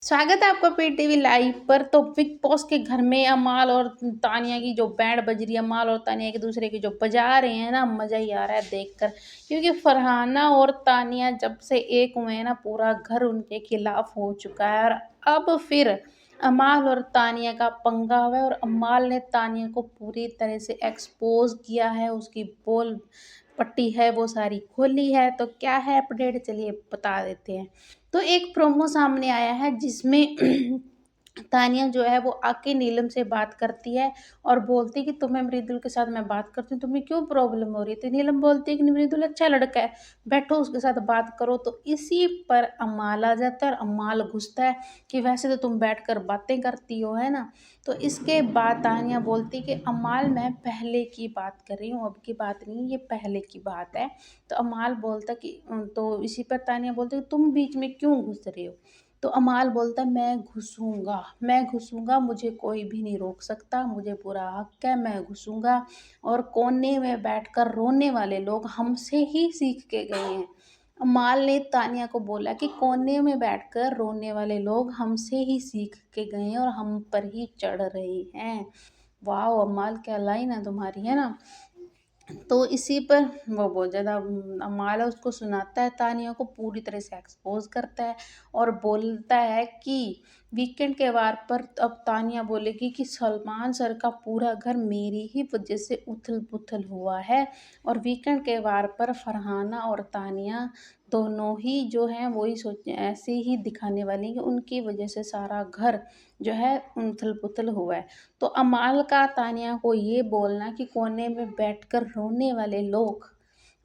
स्वागत है आपका पीटीवी लाइव पर। तो बिग बॉस के घर में अमाल और तानिया की जो बैंड बज रही है, अमाल और तानिया एक दूसरे की जो बजा रहे हैं ना, मजा ही आ रहा है देखकर। क्योंकि फरहाना और तानिया जब से एक हुए हैं ना, पूरा घर उनके खिलाफ हो चुका है। और अब फिर अमाल और तानिया का पंगा हुआ है और अमाल ने तानिया को पूरी तरह से एक्सपोज किया है। उसकी बोल पट्टी है वो सारी खोली है। तो क्या है अपडेट, चलिए बता देते हैं। तो एक प्रोमो सामने आया है जिसमें तानिया जो है वो आके नीलम से बात करती है और बोलती है कि तुम्हें मृदुल के साथ मैं बात करती हूँ, तुम्हें क्यों प्रॉब्लम हो रही है। तो नीलम बोलती है कि मृदुल अच्छा लड़का है, बैठो उसके साथ बात करो। तो इसी पर अमाल आ जाता है और अमाल घुसता है कि वैसे तो तुम बैठकर बातें करती हो, है ना। तो इसके बाद तानिया बोलती है कि अमाल मैं पहले की बात कर रही हूँ, अब की बात नहीं, ये पहले की बात है। तो अमाल बोलता कि तो इसी पर तानिया बोलती है तुम बीच में क्यों घुस रहे हो। तो अमाल बोलता है मैं घुसूंगा, मुझे कोई भी नहीं रोक सकता, मुझे पूरा हक है, मैं घुसूंगा। और कोने में बैठकर रोने वाले लोग हमसे ही सीख के गए हैं। अमाल ने तानिया को बोला कि कोने में बैठकर रोने वाले लोग हमसे ही सीख के गए हैं और हम पर ही चढ़ रहे हैं। वाह अमाल, क्या लाइन है तुम्हारी, है ना। तो इसी पर वो बहुत ज़्यादा माला उसको सुनाता है, तानिया को पूरी तरह से एक्सपोज करता है और बोलता है कि वीकेंड के वार पर अब तानिया बोलेगी कि सलमान सर का पूरा घर मेरी ही वजह से उथल पुथल हुआ है। और वीकेंड के वार पर फरहाना और तानिया दोनों ही जो हैं वही सोच ऐसे ही दिखाने वाली हैं कि उनकी वजह से सारा घर जो है उथल पुथल हुआ है। तो अमाल का तानिया को ये बोलना कि कोने में बैठकर रोने वाले लोग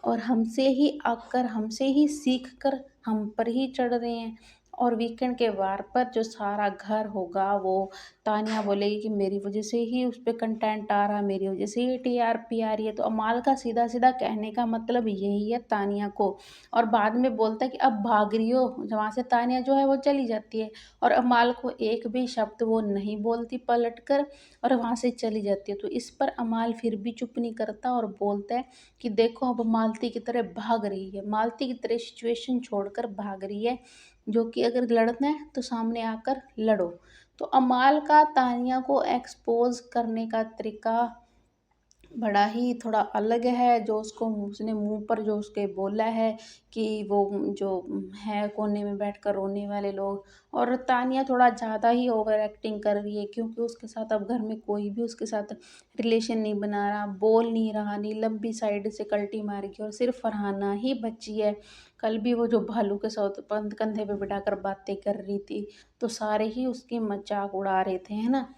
और हमसे ही आकर हमसे ही सीख कर हम पर ही चढ़ रहे हैं। और वीकेंड के वार पर जो सारा घर होगा वो तानिया बोलेगी कि मेरी वजह से ही उस पर कंटेंट आ रहा, मेरी वजह से ही टीआरपी आ रही है। तो अमाल का सीधा सीधा कहने का मतलब यही है तानिया को। और बाद में बोलता है कि अब भाग रही हो, वहाँ से तानिया जो है वो चली जाती है और अमाल को एक भी शब्द वो नहीं बोलती पलट कर और वहाँ से चली जाती है। तो इस पर अमाल फिर भी चुप नहीं करता और बोलता है कि देखो अब मालती की तरह भाग रही है, मालती की तरह सिचुएशन छोड़कर भाग रही है, जो कि अगर लड़ना है तो सामने आकर लड़ो। तो अमाल का तानिया को एक्सपोज करने का तरीका बड़ा ही थोड़ा अलग है। जो उसको उसने मुंह पर जो उसके बोला है कि वो जो है कोने में बैठकर रोने वाले लोग। और तानिया थोड़ा ज़्यादा ही ओवर एक्टिंग कर रही है क्योंकि उसके साथ अब घर में कोई भी उसके साथ रिलेशन नहीं बना रहा, बोल नहीं रहा। नीलम भी साइड से कल्टी मार गई और सिर्फ फरहाना ही बची है। कल भी वो जो भालू के साथ कंधे पे बिठाकर बातें कर रही थी, तो सारे ही उसकी मजाक उड़ा रहे थे, है ना।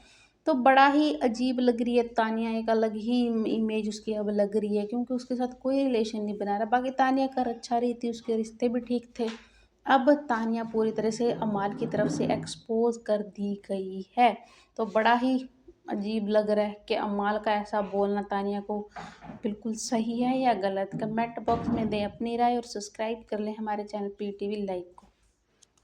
तो बड़ा ही अजीब लग रही है तानिया, एक अलग ही इमेज उसकी अब लग रही है क्योंकि उसके साथ कोई रिलेशन नहीं बना रहा। बाकी तानिया कर अच्छा रही थी, उसके रिश्ते भी ठीक थे। अब तानिया पूरी तरह से अमाल की तरफ से एक्सपोज कर दी गई है। तो बड़ा ही अजीब लग रहा है कि अमाल का ऐसा बोलना तानिया को बिल्कुल सही है या गलत। कमेंट बॉक्स में दें अपनी राय और सब्सक्राइब कर लें हमारे चैनल पीटीवी लाइव को।